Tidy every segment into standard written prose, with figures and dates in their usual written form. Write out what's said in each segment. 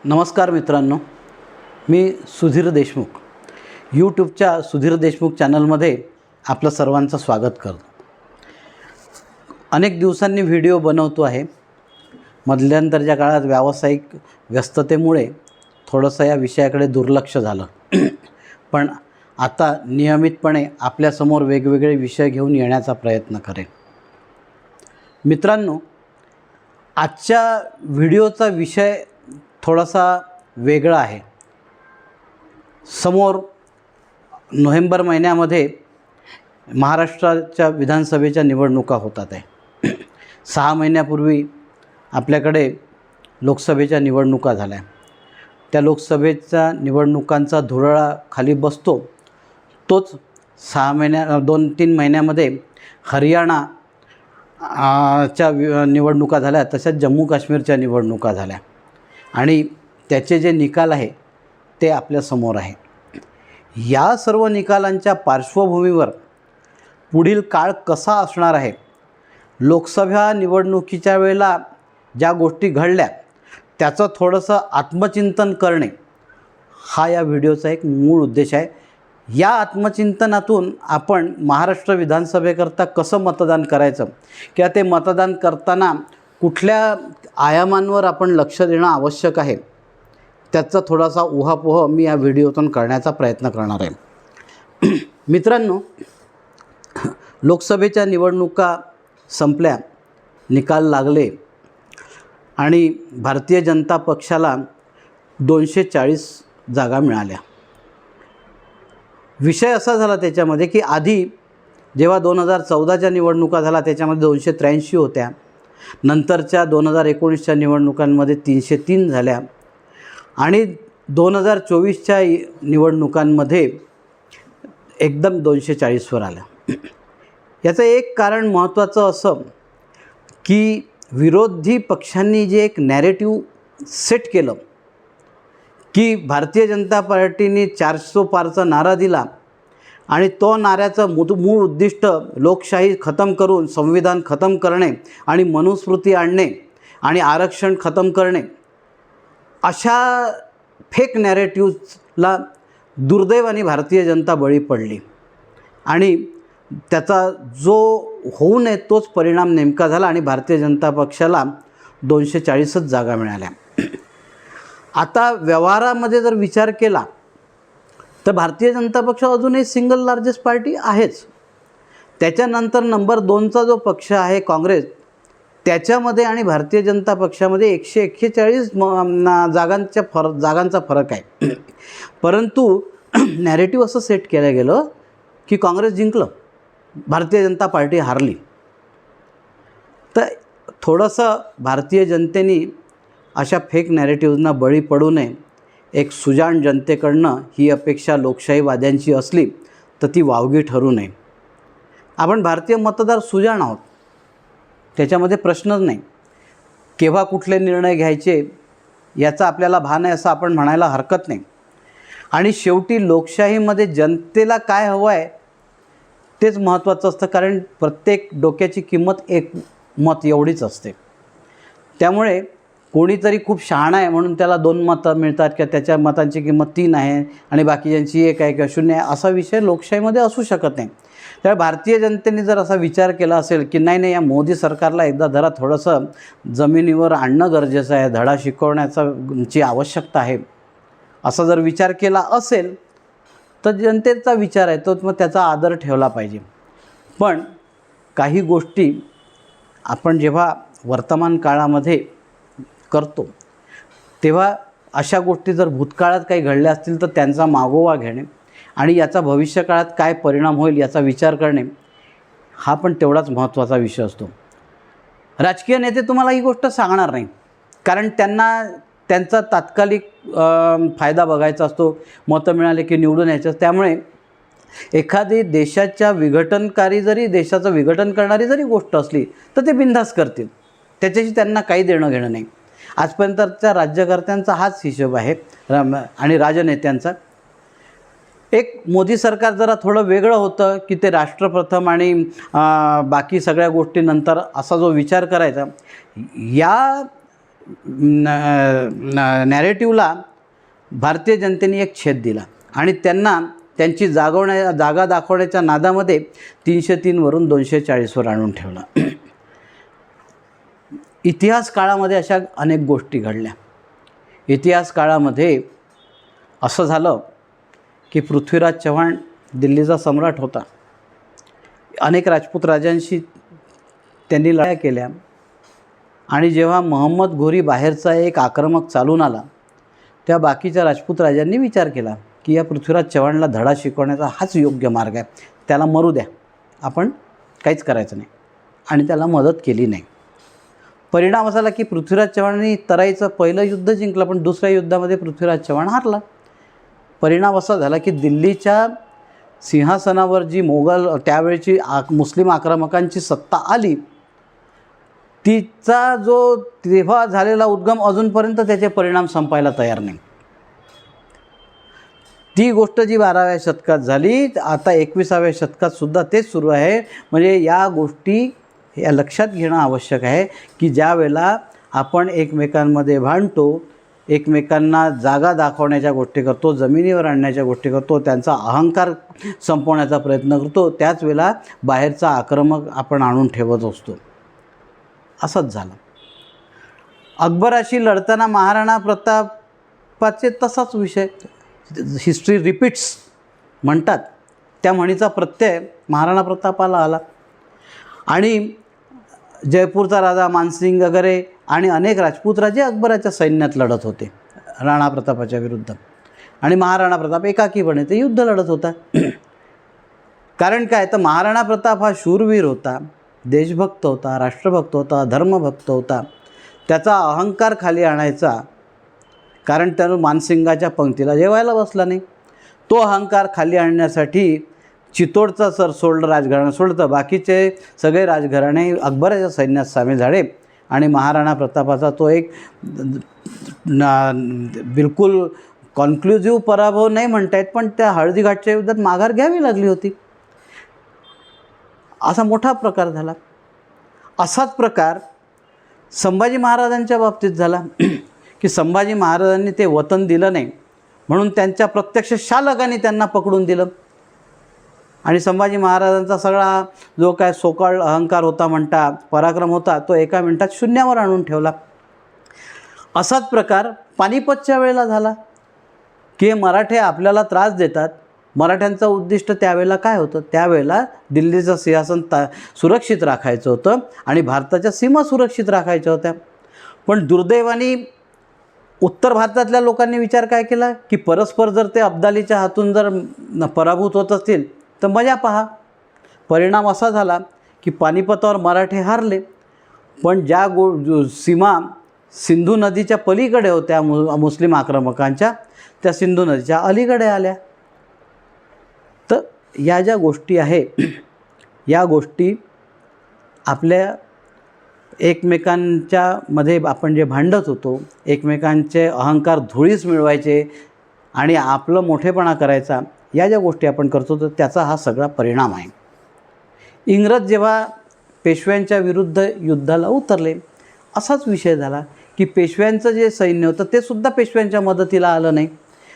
नमस्कार मित्रांनो, मी सुधीर देशमुख यूट्यूबच्या सुधीर देशमुख चॅनलमध्ये आपलं सर्वांचं स्वागत करतो। अनेक दिवसांनी व्हिडिओ बनवतो आहे। मध्यंतरच्या काळात व्यावसायिक व्यस्ततेमुळे थोडंसं या विषयाकडे दुर्लक्ष झालं, पण आता नियमितपणे आपल्यासमोर वेगवेगळे विषय घेऊन येण्याचा प्रयत्न करेन। मित्रांनो, आजच्या व्हिडिओचा विषय थोडासा वेगळा आहे। समोर नोव्हेंबर महिन्यामध्ये महाराष्ट्राच्या विधानसभेच्या निवडणुका होतात आहे। 6 महिन्यापूर्वी आपल्याकडे लोकसभेच्या निवडणुका झाल्या। त्या लोकसभेच्या निवडणुकांचा धुरळा खाली बसतो तोच 2-3 महिन्यामध्ये हरियाणा च्या निवडणुका झाल्या, तसेच जम्मू काश्मीरच्या निवडणुका झाल्या आणि त्याचे जे निकाल आहे ते आपल्यासमोर आहे। या सर्व निकालांच्या पार्श्वभूमीवर पुढील काळ कसा असणार आहे, लोकसभा निवडणुकीच्या वेळेला ज्या गोष्टी घडल्या त्याचं थोडंसं आत्मचिंतन करणे हा या व्हिडिओचा एक मूळ उद्देश आहे। या आत्मचिंतनातून आपण महाराष्ट्र विधानसभेकरता कसं मतदान करायचं किंवा ते मतदान करताना कुठल्या आयामांवर आपण लक्ष देणं आवश्यक आहे त्याचा थोडासा उहापोह मी या व्हिडिओतून करण्याचा प्रयत्न करणार आहे। मित्रांनो, लोकसभेच्या निवडणुका संपल्या, निकाल लागले आणि भारतीय जनता पक्षाला 240 जागा मिळाल्या। विषय असा झाला त्याच्यामध्ये की आधी जेव्हा 2014च्या निवडणुका झाला त्याच्यामध्ये 283 होत्या, नंतरच्या 2019च्या निवडणुकांमध्ये 303 झाल्या आणि 2024च्या निवडणुकांमध्ये एकदम 240वर आल्या। याचं एक कारण महत्त्वाचं असं की विरोधी पक्षांनी जे एक नॅरेटिव्ह सेट केलं की भारतीय जनता पार्टीने 400 पारचा नारा दिला आणि तो नाऱ्याचं मूळ उद्दिष्ट लोकशाही खतम करून संविधान खतम करणे आणि मनुस्मृती आणणे आणि आरक्षण खतम करणे, अशा फेक नॅरेटिव्हला दुर्दैवाने भारतीय जनता बळी पडली आणि त्याचा जो होऊ नये तोच परिणाम नेमका झाला आणि भारतीय जनता पक्षाला 240च जागा मिळाल्या। आता व्यवहारामध्ये जर विचार केला तर भारतीय जनता पक्ष अजूनही सिंगल लार्जेस्ट पार्टी आहेच। त्याच्यानंतर नंबर 2चा जो पक्ष आहे काँग्रेस, त्याच्यामध्ये आणि भारतीय जनता पक्षामध्ये 141 जागांचा फरक आहे। परंतु नॅरेटिव्ह असं सेट केलं गेलं की काँग्रेस जिंकलं, भारतीय जनता पार्टी हारली। तर थोडंसं भारतीय जनतेने अशा फेक नॅरेटिव्हजना बळी पडू नये, एक सुजाण जनतेकडनं ही अपेक्षा लोकशाहीवाद्यांची असली तर ती वावगी ठरू नये। आपण भारतीय मतदार सुजाण आहोत, त्याच्यामध्ये प्रश्नच नाही। केव्हा कुठले निर्णय घ्यायचे याचा आपल्याला भान आहे असं आपण म्हणायला हरकत नाही आणि शेवटी लोकशाहीमध्ये जनतेला काय हवं आहे तेच महत्त्वाचं असतं, कारण प्रत्येक डोक्याची किंमत एक मत एवढीच असते। त्यामुळे कोणीतरी खूप शहाणा आहे म्हणून त्याला 2 मतं मिळतात किंवा त्याच्या मतांची किंमत 3 आहे आणि बाकीच्यांची 1 आहे किंवा 0 आहे, असा विषय लोकशाहीमध्ये असू शकत नाही। त्यामुळे भारतीय जनतेने जर असा विचार केला असेल की नाही या मोदी सरकारला एकदा जरा थोडंसं जमिनीवर आणणं गरजेचं आहे, धडा शिकवण्याची आवश्यकता आहे, असा जर विचार केला असेल तर जनतेचा विचार आहे तो मग त्याचा आदर ठेवला पाहिजे। पण काही गोष्टी आपण जेव्हा वर्तमान काळामध्ये करतो तेव्हा अशा गोष्टी जर भूतकाळात काही घडल्या असतील तर त्यांचा मागोवा घेणे आणि याचा भविष्यकाळात काय परिणाम होईल याचा विचार करणे हा पण तेवढाच महत्त्वाचा विषय असतो। राजकीय नेते तुम्हाला ही गोष्ट सांगणार नाही, कारण त्यांचा तात्कालिक फायदा बघायचा असतो, मतं मिळाले की निवडून यायचं। त्यामुळे एखादी देशाचं विघटन करणारी जरी गोष्ट असली तर ते बिनधास्त करतील, त्याच्याशी त्यांना काही देणं घेणं नाही। आजपर्यंतच्या राज्यकर्त्यांचा हाच हिशोब आहे आणि राजनेत्यांचा। एक मोदी सरकार जरा थोडं वेगळं होतं की ते राष्ट्रप्रथम आणि बाकी सगळ्या गोष्टीनंतर असा जो विचार करायचा, या नॅरेटिव्हला भारतीय जनतेने एक छेद दिला आणि त्यांना त्यांची जागा दाखवण्याच्या नादामध्ये 303 वरून 240वर आणून ठेवलं. इतिहास काळामध्ये अशा अनेक गोष्टी घडल्या. इतिहास काळामध्ये असं झालं की पृथ्वीराज चव्हाण दिल्लीचा सम्राट होता. अनेक राजपूत राजांशी त्यांनी लढाया केल्या आणि जेव्हा मोहम्मद घोरी बाहेरचा एक आक्रमक चालून आला तेव्हा बाकीच्या राजपूत राजांनी विचार केला की या पृथ्वीराज चव्हाणला धडा शिकवण्याचा हाच योग्य मार्ग आहे, त्याला मरू द्या, आपण काहीच करायचं नाही, आणि त्याला मदत केली नाही. परिणाम असा की पृथ्वीराज चव्हाणांनी तराईचं पहिलं युद्ध जिंकलं, पण दुसऱ्या युद्धामध्ये पृथ्वीराज चव्हाण हारला. परिणाम असा झाला की दिल्लीच्या सिंहासनावर जी मोगल त्यावेळची मुस्लिम आक्रमकांची सत्ता आली, तिचा जो तेव्हा झालेला उद्गम अजूनपर्यंत त्याचे परिणाम संपायला तयार नाही. ती गोष्ट जी 12व्या शतकात झाली, आता 21व्या शतकात सुद्धा तेच सुरू आहे. म्हणजे या गोष्टी या लक्षात घेणं आवश्यक आहे की ज्या वेळेला आपण एकमेकांमध्ये भांडतो, एकमेकांना जागा दाखवण्याच्या गोष्टी करतो, जमिनीवर आणण्याच्या गोष्टी करतो, त्यांचा अहंकार संपवण्याचा प्रयत्न करतो, त्याच वेळेला बाहेरचा आक्रमक आपण आणून ठेवत असतो. असंच झालं. अकबराशी लढताना महाराणा प्रतापाचे तसाच विषय, हिस्ट्री रिपीट्स म्हणतात, त्या म्हणीचा प्रत्यय महाराणा प्रतापाला आला. आणि जयपूरचा राजा मानसिंग वगैरे आणि अनेक राजपूत राजे अकबराच्या सैन्यात लढत होते राणा प्रतापाच्या विरुद्ध, आणि महाराणा प्रताप एकाकीपणे ते युद्ध लढत होता. कारण काय, तर महाराणा प्रताप हा शूरवीर होता, देशभक्त होता, राष्ट्रभक्त होता, धर्मभक्त होता. त्याचा अहंकार खाली आणायचा, कारण त्यानं मानसिंगाच्या पंक्तीला जेवायला बसला नाही. तो अहंकार खाली आणण्यासाठी चित्तोडचा राजघराणं सोडतं बाकीचे सगळे राजघराणे अकबराच्या सैन्यात सामील झाले आणि महाराणा प्रतापाचा तो एक बिलकुल कॉन्क्लुझिव्ह पराभव नाही म्हणता येत, पण त्या हळदीघाटच्या युद्धात माघार घ्यावी लागली होती. असा मोठा प्रकार झाला. असाच प्रकार संभाजी महाराजांच्या बाबतीत झाला की संभाजी महाराजांनी ते वतन दिलं नाही म्हणून त्यांच्या प्रत्यक्ष शालकांनी त्यांना पकडून दिलं आणि संभाजी महाराजांचा सगळा जो काय सोकाळ अहंकार होता म्हणता, पराक्रम होता, तो एका मिनिटात शून्यावर आणून ठेवला. असाच प्रकार पानिपतच्या वेळेला झाला की मराठे आपल्याला त्रास देतात. मराठ्यांचं उद्दिष्ट त्यावेळेला काय होतं, त्यावेळेला दिल्लीचं सिंहासन सुरक्षित राखायचं होतं आणि भारताच्या सीमा सुरक्षित राखायच्या होत्या. पण दुर्दैवाने उत्तर भारतातल्या लोकांनी विचार काय केला की परस्पर जर ते अब्दालीच्या हातून जर पराभूत होत असतील तर मजा पहा. परिणाम असा झाला की पानिपतावर मराठे हारले, पण ज्या सीमा सिंधू नदीच्या पलीकडे होत्या मुस्लिम आक्रमकांच्या, त्या सिंधू नदीच्या अलीकडे आल्या. तर या ज्या गोष्टी आहे, या गोष्टी आपल्या एकमेकांच्या मध्ये आपण जे भांडत होतो, एकमेकांचे अहंकार धुळीस मिळवायचे आणि आपलं मोठेपणा करायचा, या ज्या गोष्टी आपण करतो तर त्याचा हा सगळा परिणाम आहे. इंग्रज जेव्हा पेशव्यांच्या विरुद्ध युद्धाला उतरले, असाच विषय झाला की पेशव्यांचं जे सैन्य होतं ते सुद्धा पेशव्यांच्या मदतीला आलं नाही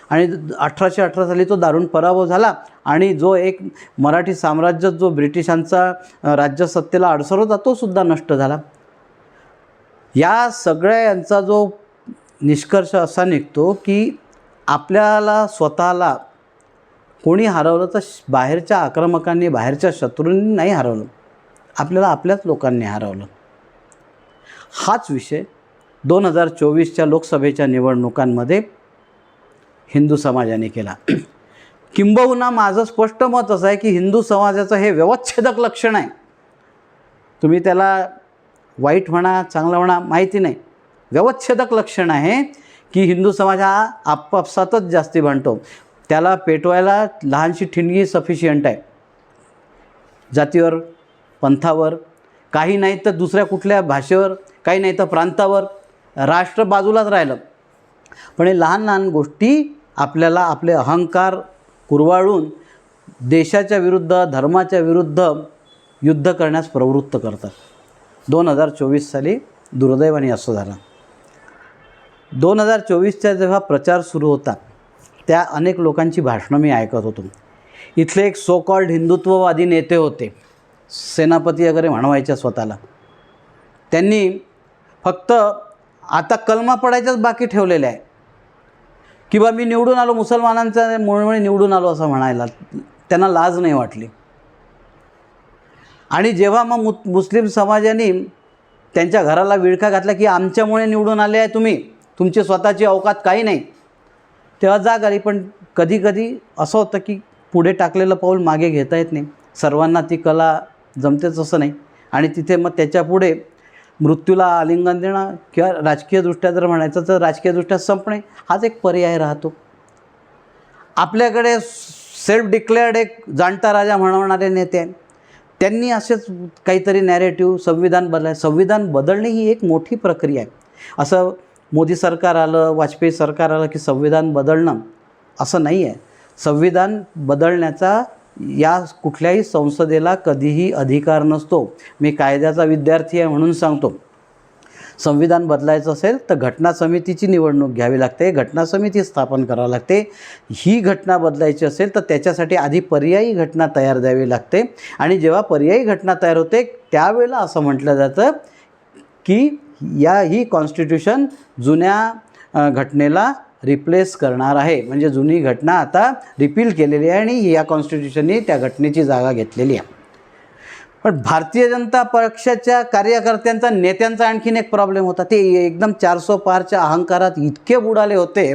आणि 1818 साली तो दारुण पराभव झाला आणि जो एक मराठी साम्राज्य जो ब्रिटिशांचा राज्यसत्तेला अडसर होता तो सुद्धा नष्ट झाला. या सगळ्या यांचा जो निष्कर्ष असा निघतो की आपल्याला स्वतःला कोणी हरवलं तर बाहेरच्या आक्रमकांनी, बाहेरच्या शत्रूंनी नाही हरवलं, आपल्याला आपल्याच लोकांनी हरवलं. हाच विषय 2024च्या लोकसभेच्या निवडणुकांमध्ये हिंदू समाजाने केला. किंबहुना माझं स्पष्ट मत असं आहे की हिंदू समाजाचं हे व्यवच्छेदक लक्षण आहे. तुम्ही त्याला वाईट म्हणा, चांगलं म्हणा, माहिती नाही, व्यवच्छेदक लक्षण आहे की हिंदू समाज हा आपापसातच जास्ती भांडतो. त्याला पेटवायला लहानशी ठिणगी सफिशियंट आहे. जातीवर, पंथावर, काही नाही तर दुसऱ्या कुठल्या भाषेवर, काही नाही तर प्रांतावर, राष्ट्र बाजूलाच राहिलं. पण हे लहान लहान गोष्टी आपल्याला आपले अहंकार कुरवाळून देशाच्या विरुद्ध, धर्माच्या विरुद्ध युद्ध करण्यास प्रवृत्त करतात. 2024 साली दुर्दैवाने असं झालं. 2024चा जेव्हा प्रचार सुरू होता त्या अनेक लोकांची भाषणं मी ऐकत होतो. इथले एक सो कॉल्ड हिंदुत्ववादी नेते होते, सेनापती वगैरे म्हणवायच्या स्वतःला. त्यांनी फक्त आता कलमा पडायच्याच बाकी ठेवलेल्या आहे की बा मी निवडून आलो, मुसलमानांचा मुळे निवडून आलो असं म्हणायला त्यांना लाज नाही वाटली. आणि जेव्हा मग मुस्लिम समाजाने त्यांच्या घराला विळखा घातला की आमच्यामुळे निवडून आले आहे तुम्ही, तुमची स्वतःची अवकात काही नाही, तेव्हा जाग आली. पण कधीकधी असं होतं की पुढे टाकलेलं पाऊल मागे घेता येत नाही. सर्वांना ती कला जमतेच असं नाही. आणि तिथे मग त्याच्यापुढे मृत्यूला आलिंगन देणं किंवा राजकीयदृष्ट्या जर म्हणायचं तर राजकीयदृष्ट्या संपणे हाच एक पर्याय राहतो. आपल्याकडे सेल्फ डिक्लेअर्ड एक जाणता राजा म्हणवणारे नेते आहेत, त्यांनी असेच काहीतरी नॅरेटिव्ह संविधान बदलणे ही एक मोठी प्रक्रिया आहे. असं मोदी सरकार आलं, वाजपेयी सरकार आलं की संविधान बदलणं असं नाही आहे. संविधान बदलण्याचा या कुठल्याही संसदेला कधीही अधिकार नसतो. मी कायद्याचा विद्यार्थी आहे म्हणून सांगतो, संविधान बदलायचं असेल तर घटना समितीची निवडणूक घ्यावी लागते, घटना समिती स्थापन करावी लागते. ही घटना बदलायची असेल तर त्याच्यासाठी आधी पर्यायी घटना तयार द्यावी लागते. आणि जेव्हा पर्यायी घटना तयार होते त्यावेळेला असं म्हटलं जातं की ही कॉन्स्टिट्यूशन जुन्या घटनेला रिप्लेस करणार आहे. म्हणजे जुनी घटना आता रिपील केलेली आहे आणि या कॉन्स्टिट्यूशनने त्या घटनेची जागा घेतलेली आहे. पण भारतीय जनता पक्षाच्या कार्यकर्त्यांचा, नेत्यांचा आणखीन एक प्रॉब्लेम होता. ते एकदम 400 पारच्या अहंकारात इतके बुडाले होते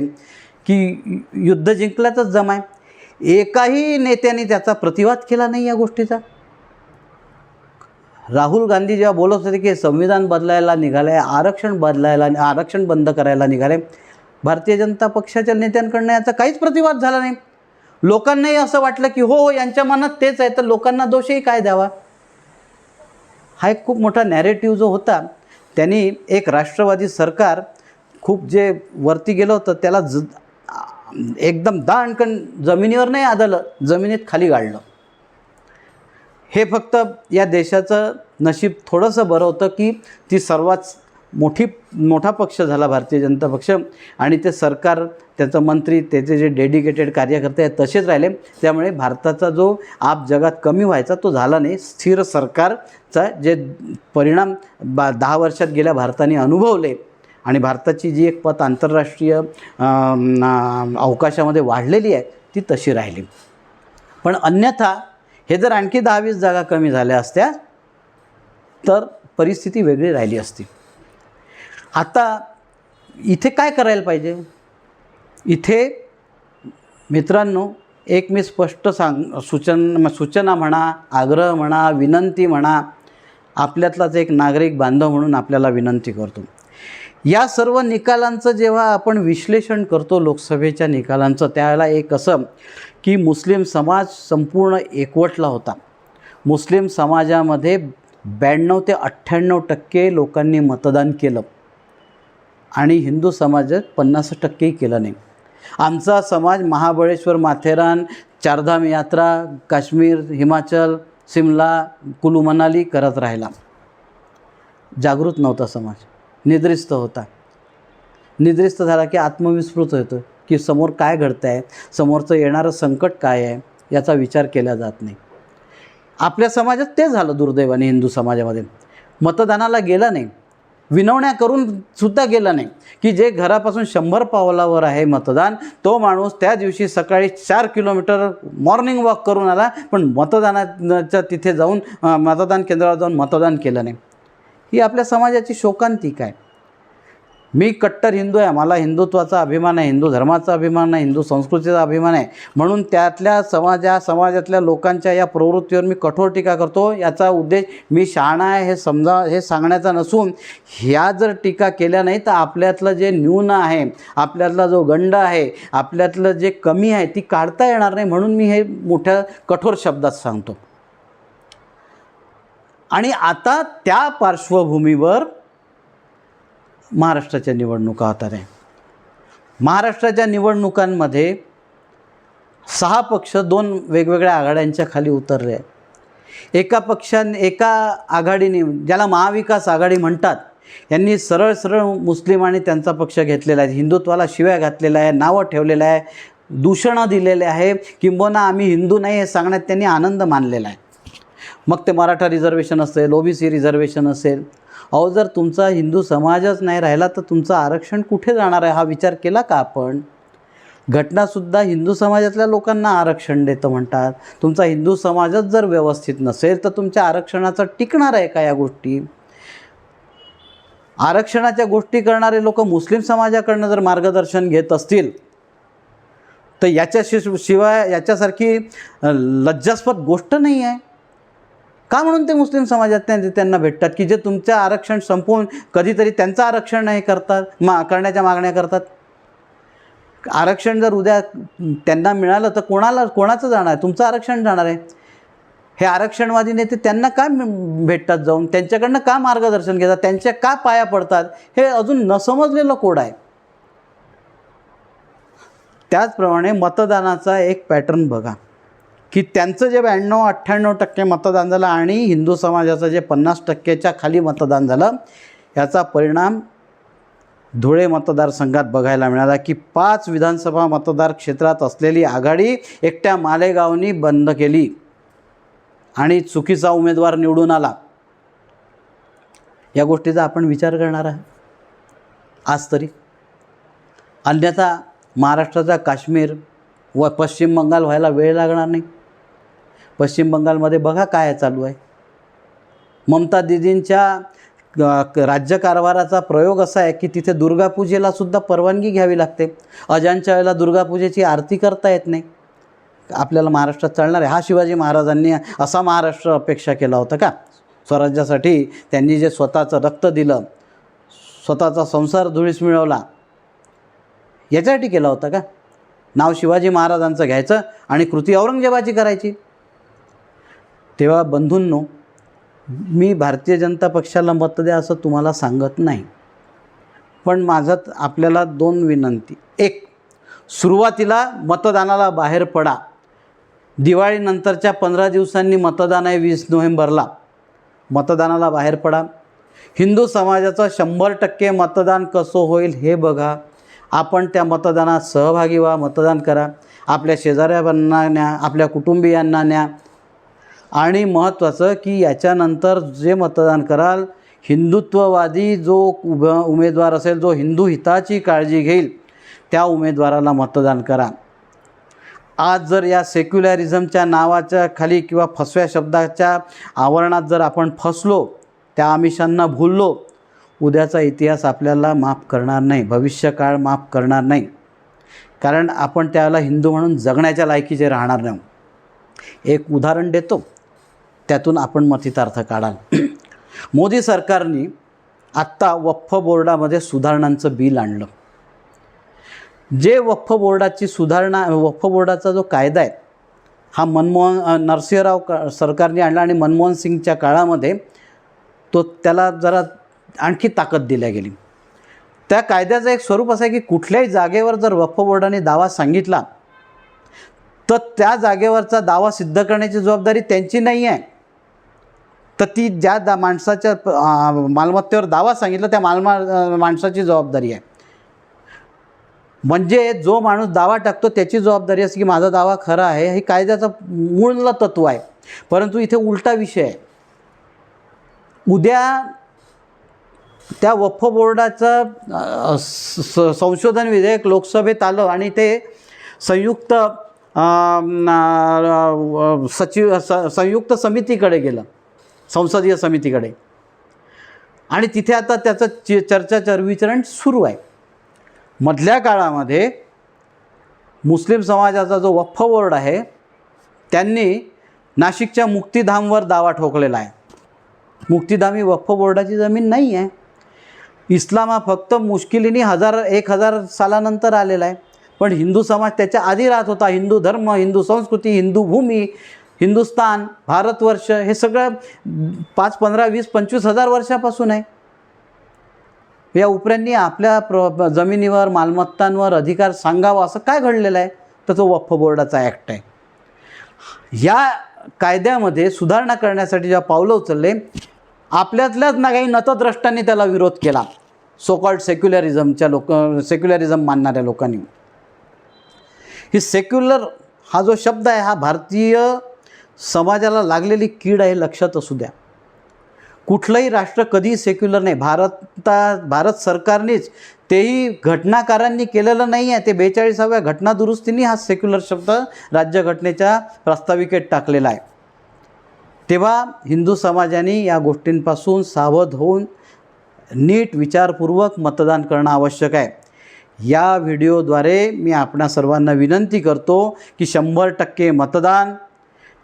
की युद्ध जिंकल्यातच जमाय. एकाही नेत्याने त्याचा प्रतिवाद केला नाही या गोष्टीचा. राहुल गांधी जेव्हा बोलत होते की संविधान बदलायला निघाले, आरक्षण बंद करायला निघाले, भारतीय जनता पक्षाच्या नेत्यांकडनं याचा काहीच प्रतिवाद झाला नाही. लोकांनाही असं वाटलं की हो यांच्या मनात तेच आहे तर लोकांना दोषही काय द्यावा. हा एक खूप मोठा नॅरेटिव्ह जो होता त्यांनी एक राष्ट्रवादी सरकार खूप जे वरती गेलं होतं त्याला एकदम दाणकन जमिनीवर नाही आदळलं, जमिनीत खाली गाडलं. हे फक्त या देशाचं नशीब थोडंसं बरं होतं की ती सर्वात मोठा पक्ष झाला भारतीय जनता पक्ष. आणि ते सरकार, त्याचं मंत्री, त्याचे जे डेडिकेटेड कार्यकर्ते आहेत तसेच राहिले. त्यामुळे भारताचा जो आप जगात कमी व्हायचा तो झाला नाही. स्थिर सरकारचा जे परिणाम 10 वर्षात गेल्या भारताने अनुभवले आणि भारताची जी एक पत आंतरराष्ट्रीय अवकाशामध्ये वाढलेली आहे ती तशी राहिली. पण अन्यथा हे जर आणखी 10-20 जागा कमी झाल्या असत्या तर परिस्थिती वेगळी राहिली असती. आता इथे काय करायला पाहिजे? इथे मित्रांनो एक मी स्पष्ट सूचना म्हणा, आग्रह म्हणा, विनंती म्हणा, आपल्यातलाच एक नागरिक बांधव म्हणून आपल्याला विनंती करतो. या सर्व निकालांचं जेव्हा आपण विश्लेषण करतो लोकसभेच्या निकालांचं, त्यावेळेला एक असं की मुस्लिम समाज संपूर्ण एकवटला होता. मुस्लिम समाजामध्ये 92 ते 98% लोकांनी मतदान केलं आणि हिंदू समाजात 50%ही केलं नाही. आमचा समाज महाबळेश्वर, माथेरान, चारधाम यात्रा, काश्मीर, हिमाचल, सिमला, कुलू मनाली करत राहिला. जागृत नव्हता समाज, निद्रिस्त होता. निद्रिस्त झाला की आत्मविस्मृत होतं की समोर काय घडतं आहे, समोरचं येणारं संकट काय आहे याचा विचार केला जात नाही. आपल्या समाजात ते झालं दुर्दैवाने. हिंदू समाजामध्ये मतदानाला गेला नाही, विनवण्या करून सुद्धा गेला नाही की जे घरापासून 100 पावलावर आहे मतदान, तो माणूस त्या दिवशी सकाळी 4 किलोमीटर मॉर्निंग वॉक करून आला पण मतदानाच्या तिथे जाऊन मतदान केंद्रावर जाऊन मतदान केलं नाही. ही आपल्या समाजाची शोकांतिका आहे. मी कट्टर हिंदू आहे, मला हिंदुत्वाचा अभिमान आहे, हिंदू धर्माचा अभिमान आहे, हिंदू संस्कृतीचा अभिमान आहे, म्हणून त्यातल्या समाजातल्या लोकांच्या या प्रवृत्तीवर मी कठोर टीका करतो. याचा उद्देश मी शहाणा आहे हे सांगण्याचा नसून, ह्या जर टीका केल्या नाही तर आपल्यातलं जे न्यून आहे, आपल्यातला जो गंड आहे, आपल्यातलं जे कमी आहे ती काढता येणार नाही, म्हणून मी हे मोठ्या कठोर शब्दात सांगतो. आणि आता त्या पार्श्वभूमीवर महाराष्ट्राच्या निवडणुका होतात आहे. महाराष्ट्राच्या निवडणुकांमध्ये 6 पक्ष 2 वेगवेगळ्या आघाड्यांच्या खाली उतरले. एका आघाडीने, ज्याला महाविकास आघाडी म्हणतात, यांनी सरळ सरळ मुस्लिम आणि त्यांचा पक्ष घेतलेला आहे, हिंदुत्वाला शिव्या घातलेला आहे, नावं ठेवलेलं आहे, दूषणं दिलेले आहे, किंबहुना आम्ही हिंदू नाही हे सांगण्यात त्यांनी आनंद मानलेला आहे. मग ते मराठा रिझर्वेशन असेल, OBC रिझर्वेशन असेल. अहो, जर तुमचा हिंदू समाजच नाही राहिला तर तुमचं आरक्षण कुठे जाणार आहे हा विचार केला का आपण? घटनासुद्धा हिंदू समाजातल्या लोकांना आरक्षण देतं म्हणतात. तुमचा हिंदू समाजच जर व्यवस्थित नसेल तर तुमच्या आरक्षणाचं टिकणार आहे का या गोष्टी? आरक्षणाच्या गोष्टी करणारे लोक मुस्लिम समाजाकडनं जर मार्गदर्शन घेत असतील तर शिवाय याच्यासारखी लज्जास्पद गोष्ट नाही आहे. का म्हणून ते मुस्लिम समाजात त्यांना भेटतात की जे तुमचं आरक्षण संपवून कधीतरी त्यांचं आरक्षण नाही करतात, करण्याच्या मागण्या करतात. आरक्षण जर उद्या त्यांना मिळालं तर कोणाचं जाणार आहे? तुमचं आरक्षण जाणार आहे. हे आरक्षणवादी नेते त्यांना का भेटतात जाऊन, त्यांच्याकडनं का मार्गदर्शन घेतात, त्यांच्या का पाया पडतात, हे अजून न समजलेलं कोड आहे. त्याचप्रमाणे मतदानाचा एक पॅटर्न बघा की त्यांचं जे 92-98% मतदान झालं आणि हिंदू समाजाचं जे 50%च्या खाली मतदान झालं, याचा परिणाम धुळे मतदारसंघात बघायला मिळाला की 5 विधानसभा मतदार क्षेत्रात असलेली आघाडी एकट्या मालेगावनी बंद केली आणि चुकीचा उमेदवार निवडून आला. या गोष्टीचा आपण विचार करणार आहे आज तरी. अन्यथा महाराष्ट्राचा काश्मीर व पश्चिम बंगाल व्हायला वेळ लागणार नाही. पश्चिम बंगालमध्ये बघा काय चालू आहे. ममता दीदींच्या राज्यकारभाराचा प्रयोग असा आहे की तिथे दुर्गापूजेलासुद्धा परवानगी घ्यावी लागते. अजानच्या वेळेला दुर्गापूजेची आरती करता येत नाही. आपल्याला महाराष्ट्रात चालणार आहे? हा शिवाजी महाराजांनी असा महाराष्ट्र अपेक्षा केला होता का? स्वराज्यासाठी त्यांनी जे स्वतःचं रक्त दिलं, स्वतःचा संसार धुळीस मिळवला, याच्यासाठी केला होता का? नाव शिवाजी महाराजांचं घ्यायचं आणि कृती औरंगजेबाची करायची. तेव्हा बंधूंनो, मी भारतीय जनता पक्षाला मत द्या असं तुम्हाला सांगत नाही, पण माझं आपल्याला 2 विनंती. एक, सुरुवातीला मतदानाला बाहेर पडा. दिवाळीनंतरच्या 15 दिवसांनी मतदान आहे 20 नोव्हेंबरला. मतदानाला बाहेर पडा. हिंदू समाजाचं 100% मतदान कसं होईल हे बघा. आपण त्या मतदानात सहभागी व्हा, मतदान करा. आपल्या शेजाऱ्यांना न्या, आपल्या कुटुंबियांना न्या. आणि महत्त्वाचं की याच्यानंतर जे मतदान कराल, हिंदुत्ववादी जो उमेदवार असेल, जो हिंदू हिताची काळजी घेईल, त्या उमेदवाराला मतदान करा. आज जर या सेक्युलरिझमच्या नावाच्या खाली किंवा फसव्या शब्दाच्या आवरणात जर आपण फसलो, त्या आमिषांना भुललो, उद्याचा इतिहास आपल्याला माफ करणार नाही, भविष्यकाळ माफ करणार नाही. कारण आपण त्याला हिंदू म्हणून जगण्याच्या लायकीचे राहणार नाही. एक उदाहरण देतो, त्यातून आपण मतितार्थ काढाल. मोदी सरकारने आत्ता वक्फ बोर्डामध्ये सुधारणांचं बिल आणलं. जे वक्फ बोर्डाची सुधारणा, वक्फ बोर्डाचा जो कायदा आहे हा नरसिंहराव सरकारने आणला आणि मनमोहन सिंगच्या काळामध्ये त्याला जरा आणखी ताकद दिल्या गेली. त्या कायद्याचं एक स्वरूप असं आहे की कुठल्याही जागेवर जर वक्फ बोर्डाने दावा सांगितला तर त्या जागेवरचा दावा सिद्ध करण्याची जबाबदारी त्यांची नाही आहे, तर ती ज्या माणसाच्या मालमत्तेवर दावा सांगितला त्या माणसाची जबाबदारी आहे. म्हणजे जो माणूस दावा टाकतो त्याची जबाबदारी असते की माझा दावा खरा आहे, हे कायद्याचं मूळ तत्व आहे. परंतु इथे उलटा विषय आहे. उद्या त्या वक्फ बोर्डाचं संशोधन विधेयक लोकसभेत आलं आणि ते संयुक्त समितीकडे गेलं, संसदीय समितीकडे, आणि तिथे आता त्याचं चर्चा चर्विचरण सुरू आहे. मधल्या काळामध्ये मुस्लिम समाजाचा जो वक्फ बोर्ड आहे त्यांनी नाशिकच्या मुक्तिधामवर दावा ठोकलेला आहे. मुक्तिधाम ही वक्फ बोर्डाची जमीन नाही आहे. इस्लाम हा फक्त मुश्किलीने 1000 सालानंतर आलेला आहे, पण हिंदू समाज त्याच्या आधी राहत होता. हिंदू धर्म, हिंदू संस्कृती, हिंदू भूमी, हिंदुस्तान, भारतवर्ष हे सगळं 5, 15, 20, 25 हजार वर्षापासून आहे. या उपऱ्यांनी आपल्या जमिनीवर, मालमत्तांवर अधिकार सांगावा असं काय घडलेलं आहे? तर तो वक्फ बोर्डाचा ॲक्ट आहे. या कायद्यामध्ये सुधारणा करण्यासाठी जेव्हा पावलं उचलले आपल्यातल्याच ना काही नतद्रष्टांनी त्याला विरोध केला, सो कॉल्ड सेक्युलरिझम मानणाऱ्या लोकांनी. ही सेक्युलर हा जो शब्द आहे हा भारतीय समाजाला लागलेली कीड आहे, लक्षात असू द्या. कुठलंही राष्ट्र कधीही सेक्युलर नाही. भारत सरकारनेच, तेही घटनाकारांनी केलेलं नाही आहे. ते 42व्या घटनादुरुस्तींनी हा सेक्युलर शब्द राज्यघटनेच्या प्रास्ताविकेत टाकलेला आहे. तेव्हा हिंदू समाजाने या गोष्टींपासून सावध होऊन नीट विचारपूर्वक मतदान करणं आवश्यक आहे. या व्हिडिओद्वारे मी आपणा सर्वांना विनंती करतो की 100% मतदान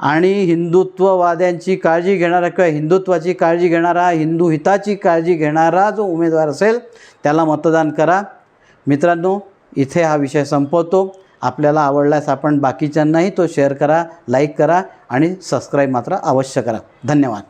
आणि हिंदुत्ववाद्यांची काळजी घेणारा किंवा हिंदुत्वाची काळजी घेणारा, हिंदू हिताची काळजी घेणारा जो उमेदवार असेल त्याला मतदान करा. मित्रांनो, इथे हा विषय संपवतो. आपल्याला आवडल्यास आपण बाकीच्यांनाही तो शेअर करा, लाईक करा आणि सबस्क्राईब मात्र अवश्य करा. धन्यवाद.